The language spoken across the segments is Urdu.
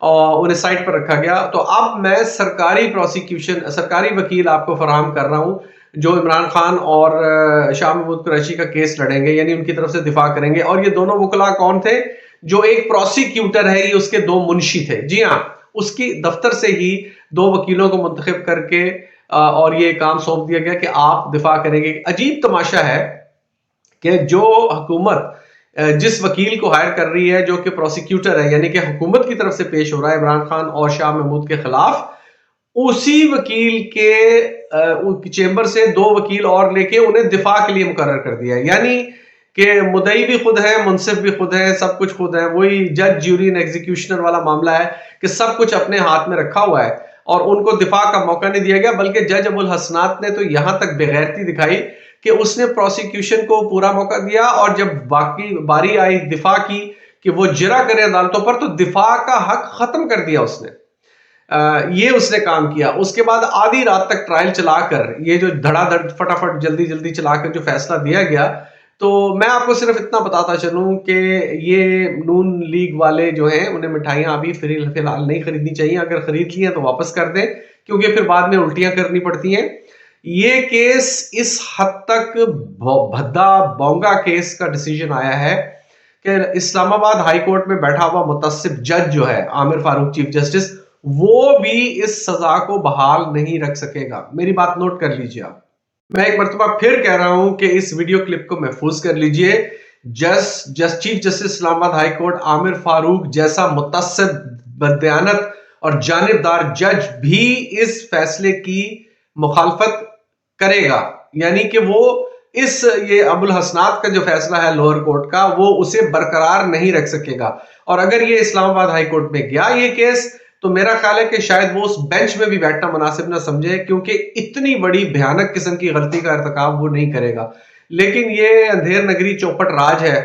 اور انہیں سائٹ پر رکھا گیا. تو اب میں سرکاری وکیل آپ کو فراہم کر رہا ہوں جو عمران خان اور شاہ محمود قریشی کا کیس لڑیں گے، یعنی ان کی طرف سے دفاع کریں گے. اور یہ دونوں وکلا کون تھے؟ جو ایک پروسیکیوٹر ہے، یہ اس کے 2 منشی تھے. جی ہاں، اس کی دفتر سے ہی 2 وکیلوں کو منتخب کر کے اور یہ کام سونپ دیا گیا کہ آپ دفاع کریں گے. عجیب تماشا ہے کہ جو حکومت جس وکیل کو ہائر کر رہی ہے جو کہ پروسیکیوٹر ہے، یعنی کہ حکومت کی طرف سے پیش ہو رہا ہے عمران خان اور شاہ محمود کے خلاف، اسی وکیل کے چیمبر سے 2 وکیل اور لے کے انہیں دفاع کے لیے مقرر کر دیا ہے. یعنی کہ مدعی بھی خود ہے، منصف بھی خود ہے، سب کچھ خود ہے. وہی جج جیوری اینڈ ایگزیکیوشنر والا معاملہ ہے کہ سب کچھ اپنے ہاتھ میں رکھا ہوا ہے اور ان کو دفاع کا موقع نہیں دیا گیا. بلکہ جج ابو الحسنات نے تو یہاں تک بغیرتی دکھائی کہ اس نے پروسیکیوشن کو پورا موقع دیا، اور جب باقی باری آئی دفاع کی کہ وہ جرا کرے عدالتوں پر، تو دفاع کا حق ختم کر دیا اس نے. یہ اس نے کام کیا. اس کے بعد آدھی رات تک ٹرائل چلا کر، یہ جو دھڑا دھڑ فٹافٹ جلدی جلدی چلا کر جو فیصلہ دیا گیا، تو میں آپ کو صرف اتنا بتاتا چلوں کہ یہ نون لیگ والے جو ہیں انہیں مٹھائیاں ابھی فی الحال نہیں خریدنی چاہیے. اگر خرید لی ہیں تو واپس کر دیں، کیونکہ پھر بعد میں الٹیاں کرنی پڑتی ہیں. یہ کیس اس حد تک بھدا بونگا کیس کا ڈیسیجن آیا ہے کہ اسلام آباد ہائی کورٹ میں بیٹھا ہوا متصب جج جو ہے عامر فاروق چیف جسٹس، وہ بھی اس سزا کو بحال نہیں رکھ سکے گا. میری بات نوٹ کر لیجیے آپ. میں ایک مرتبہ پھر کہہ رہا ہوں کہ اس ویڈیو کلپ کو محفوظ کر لیجیے. چیف جسٹس اسلام آباد ہائی کورٹ عامر فاروق جیسا متصب، بددیانت اور جانبدار جج بھی اس فیصلے کی مخالفت کرے گا. یعنی کہ وہ یہ ابو الحسنات کا جو فیصلہ ہے لوور کورٹ کا، وہ اسے برقرار نہیں رکھ سکے گا. اور اگر یہ اسلام آباد ہائی کورٹ میں گیا یہ کیس، تو میرا خیال ہے کہ شاید وہ اس بینچ میں بھی بیٹھنا مناسب نہ سمجھے، کیونکہ اتنی بڑی بھیانک قسم کی غلطی کا ارتکاب وہ نہیں کرے گا. لیکن یہ اندھیر نگری چوپٹ راج ہے،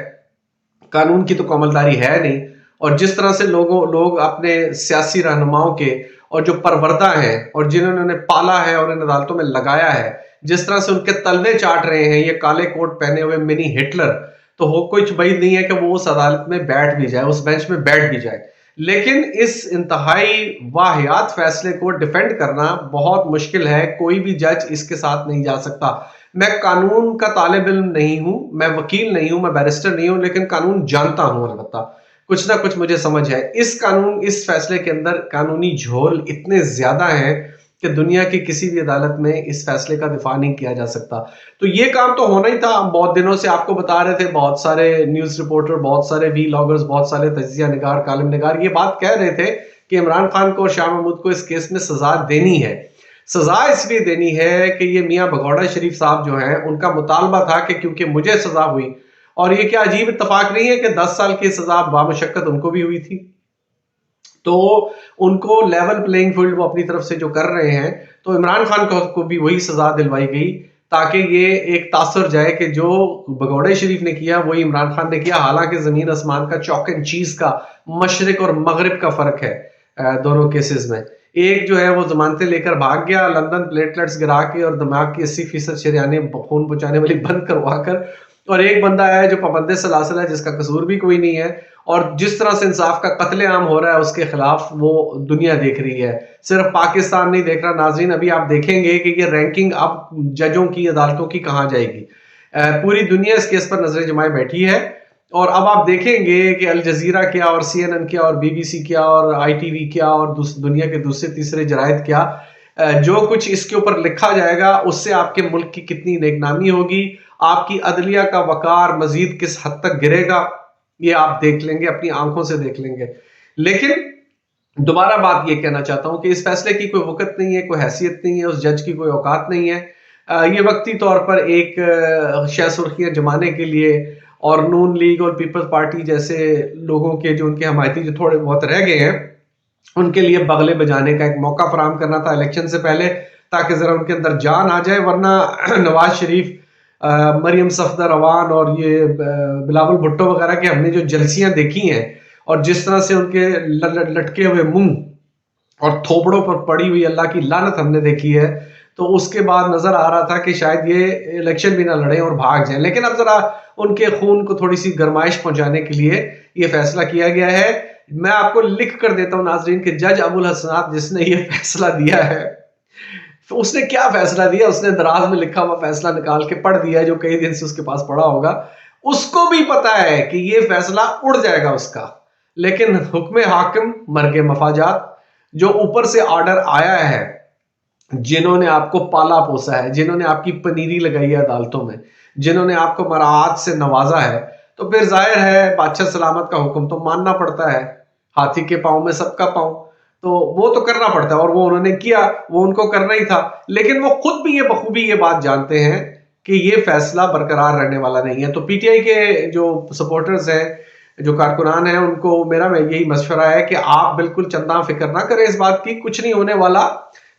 قانون کی تو کوملداری ہے نہیں. اور جس طرح سے لوگ اپنے سیاسی رہنماؤں کے اور جو پروردہ ہیں اور جنہوں نے انہیں پالا ہے اور انہیں عدالتوں میں لگایا ہے، جس طرح سے ان کے تلوے چاٹ رہے ہیں یہ کالے کوٹ پہنے ہوئے منی ہٹلر، تو ہو کچھ بعید نہیں ہے کہ وہ اس عدالت میں بیٹھ بھی جائے، اس بینچ میں بیٹھ بھی جائے. لیکن اس انتہائی واہیات فیصلے کو ڈیفینڈ کرنا بہت مشکل ہے. کوئی بھی جج اس کے ساتھ نہیں جا سکتا. میں قانون کا طالب علم نہیں ہوں، میں وکیل نہیں ہوں، میں بیرسٹر نہیں ہوں، لیکن قانون جانتا ہوں. البتہ کچھ نہ کچھ مجھے سمجھ ہے. اس فیصلے کے اندر قانونی جھول اتنے زیادہ ہیں کہ دنیا کی کسی بھی عدالت میں اس فیصلے کا دفاع نہیں کیا جا سکتا. تو یہ کام تو ہونا ہی تھا. ہم بہت دنوں سے آپ کو بتا رہے تھے، بہت سارے نیوز رپورٹر، بہت سارے وی لاگرز، بہت سارے تجزیہ نگار، کالم نگار یہ بات کہہ رہے تھے کہ عمران خان کو اور شاہ محمود کو اس کیس میں سزا دینی ہے. سزا اس لیے دینی ہے کہ یہ میاں بھگوڑا شریف صاحب جو ہیں، ان کا مطالبہ تھا کہ کیونکہ مجھے سزا ہوئی، اور یہ کیا عجیب اتفاق نہیں ہے کہ 10 سال کی سزا بامشقت ان کو بھی ہوئی تھی، تو ان کو لیول پلینگ فیلڈ وہ اپنی طرف سے جو کر رہے ہیں، تو عمران خان کو بھی وہی سزا دلوائی گئی تاکہ یہ ایک تاثر جائے کہ جو بھگوڑے شریف نے کیا وہی عمران خان نے کیا. حالانکہ زمین آسمان کا، چاک اینڈ چیز کا، مشرق اور مغرب کا فرق ہے دونوں کیسز میں. ایک جو ہے وہ ضمانتیں لے کر بھاگ گیا لندن پلیٹلیٹس گرا کے اور دماغ کی 80% شریانے خون پہنچانے والی بند کروا کر، اور ایک بندہ ہے جو پابند سلاسل ہے جس کا قصور بھی کوئی نہیں ہے، اور جس طرح سے انصاف کا قتل عام ہو رہا ہے اس کے خلاف وہ دنیا دیکھ رہی ہے. صرف پاکستان نہیں دیکھ رہا. ناظرین ابھی آپ دیکھیں گے کہ یہ رینکنگ اب ججوں کی، عدالتوں کی کہاں جائے گی. پوری دنیا اس کیس پر نظریں جمائے بیٹھی ہے. اور اب آپ دیکھیں گے کہ الجزیرہ کیا اور CNN کیا اور BBC کیا اور ITV کیا اور دنیا کے دوسرے تیسرے جرائد کیا، جو کچھ اس کے اوپر لکھا جائے گا اس سے آپ کے ملک کی کتنی نیکنامی ہوگی، آپ کی عدلیہ کا وقار مزید کس حد تک گرے گا، یہ آپ دیکھ لیں گے، اپنی آنکھوں سے دیکھ لیں گے. لیکن دوبارہ بات یہ کہنا چاہتا ہوں کہ اس فیصلے کی کوئی وقت نہیں ہے، کوئی حیثیت نہیں ہے، اس جج کی کوئی اوقات نہیں ہے. یہ وقتی طور پر ایک شہ سرخیاں جمانے کے لیے اور نون لیگ اور پیپلز پارٹی جیسے لوگوں کے جو ان کے حمایتی جو تھوڑے بہت رہ گئے ہیں ان کے لیے بغلے بجانے کا ایک موقع فراہم کرنا تھا الیکشن سے پہلے، تاکہ ذرا ان کے اندر جان آ جائے. ورنہ نواز شریف، مریم صفدر روان اور یہ بلاول بھٹو وغیرہ کے ہم نے جو جلسیاں دیکھی ہیں اور جس طرح سے ان کے لٹکے ہوئے منہ اور تھوبڑوں پر پڑی ہوئی اللہ کی لعنت ہم نے دیکھی ہے، تو اس کے بعد نظر آ رہا تھا کہ شاید یہ الیکشن بھی نہ لڑیں اور بھاگ جائیں. لیکن اب ذرا ان کے خون کو تھوڑی سی گرمائش پہنچانے کے لیے یہ فیصلہ کیا گیا ہے میں آپ کو لکھ کر دیتا ہوں ناظرین کہ جج ابو الحسنات جس نے یہ فیصلہ دیا ہے، اس نے کیا فیصلہ دیا، اس نے دراز میں لکھا ہوا فیصلہ نکال کے پڑھ دیا جو کئی دن سے اس کے پاس پڑا ہوگا. اس کو بھی پتا ہے کہ یہ فیصلہ اڑ جائے گا اس کا، لیکن حکم حاکم مرگ مفاجات، جو اوپر سے آرڈر آیا ہے، جنہوں نے آپ کو پالا پوسا ہے، جنہوں نے آپ کی پنیری لگائی ہے عدالتوں میں، جنہوں نے آپ کو مراعات سے نوازا ہے، تو پھر ظاہر ہے بادشاہ سلامت کا حکم تو ماننا پڑتا ہے. ہاتھی کے پاؤں میں سب کا پاؤں، تو وہ تو کرنا پڑتا ہے، اور وہ انہوں نے کیا، وہ ان کو کرنا ہی تھا. لیکن وہ خود بھی یہ بخوبی یہ بات جانتے ہیں کہ یہ فیصلہ برقرار رہنے والا نہیں ہے. تو پی ٹی آئی کے جو سپورٹرز ہیں، جو کارکنان ہیں، ان کو میرا یہی مشورہ ہے کہ آپ بالکل چندہ فکر نہ کریں اس بات کی، کچھ نہیں ہونے والا.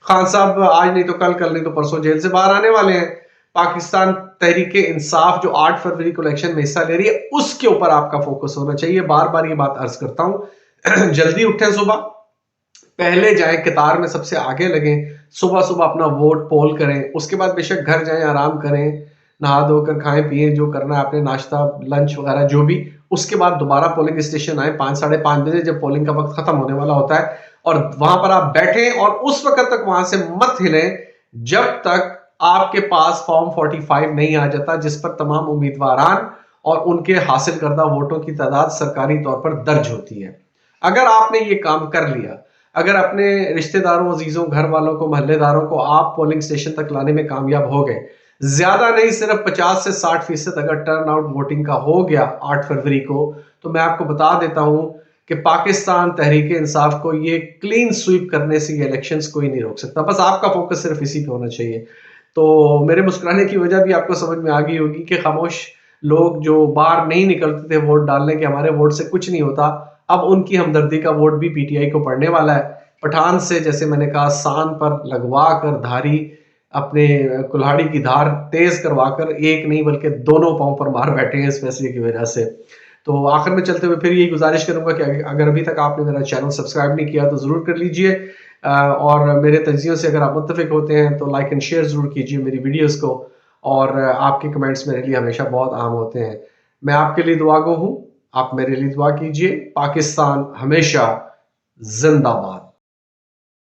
خان صاحب آج نہیں تو کل، کل نہیں تو پرسوں جیل سے باہر آنے والے ہیں. پاکستان تحریک انصاف جو 8 فروری کو الیکشن میں حصہ لے رہی ہے، اس کے اوپر آپ کا فوکس ہونا چاہیے. بار بار یہ بات عرض کرتا ہوں. جلدی اٹھیں، صبح پہلے جائیں، قطار میں سب سے آگے لگیں، صبح صبح اپنا ووٹ پول کریں. اس کے بعد بے شک گھر جائیں، آرام کریں، نہا دھو کر کھائیں پیئیں، جو کرنا ہے اپنے ناشتہ لنچ وغیرہ جو بھی. اس کے بعد دوبارہ پولنگ اسٹیشن آئیں 5 ساڑھے 5 بجے، جب پولنگ کا وقت ختم ہونے والا ہوتا ہے، اور وہاں پر آپ بیٹھیں اور اس وقت تک وہاں سے مت ہلیں جب تک آپ کے پاس فارم 45 نہیں آ جاتا، جس پر تمام امیدواران اور ان کے حاصل کردہ ووٹوں کی تعداد سرکاری طور پر درج ہوتی ہے. اگر آپ نے یہ کام کر لیا، اگر اپنے رشتہ داروں، عزیزوں، گھر والوں کو، محلے داروں کو آپ پولنگ سٹیشن تک لانے میں کامیاب ہو گئے، زیادہ نہیں صرف 50 سے 60% اگر ٹرن آؤٹ ووٹنگ کا ہو گیا 8 فروری کو، تو میں آپ کو بتا دیتا ہوں کہ پاکستان تحریک انصاف کو یہ کلین سویپ کرنے سے یہ الیکشنز کوئی نہیں روک سکتا. بس آپ کا فوکس صرف اسی پہ ہونا چاہیے. تو میرے مسکرانے کی وجہ بھی آپ کو سمجھ میں آ گئی ہوگی کہ خاموش لوگ جو باہر نہیں نکلتے تھے ووٹ ڈالنے کے، ہمارے ووٹ سے کچھ نہیں ہوتا، اب ان کی ہمدردی کا ووٹ بھی پی ٹی آئی کو پڑنے والا ہے. پٹھان سے جیسے میں نے کہا سان پر لگوا کر دھاری، اپنے کلہاڑی کی دھار تیز کروا کر ایک نہیں بلکہ دونوں پاؤں پر مار بیٹھے ہیں اس فیصلے کی وجہ سے. تو آخر میں چلتے ہوئے پھر یہی گزارش کروں گا کہ اگر ابھی تک آپ نے میرا چینل سبسکرائب نہیں کیا تو ضرور کر لیجئے، اور میرے تجزیوں سے اگر آپ متفق ہوتے ہیں تو لائک اینڈ شیئر ضرور کیجئے میری ویڈیوز کو، اور آپ کے کمنٹس میرے لیے ہمیشہ بہت اہم ہوتے ہیں. میں آپ کے لیے دعا گو ہوں، آپ میرے لیے دعا کیجئے. پاکستان ہمیشہ زندہ باد.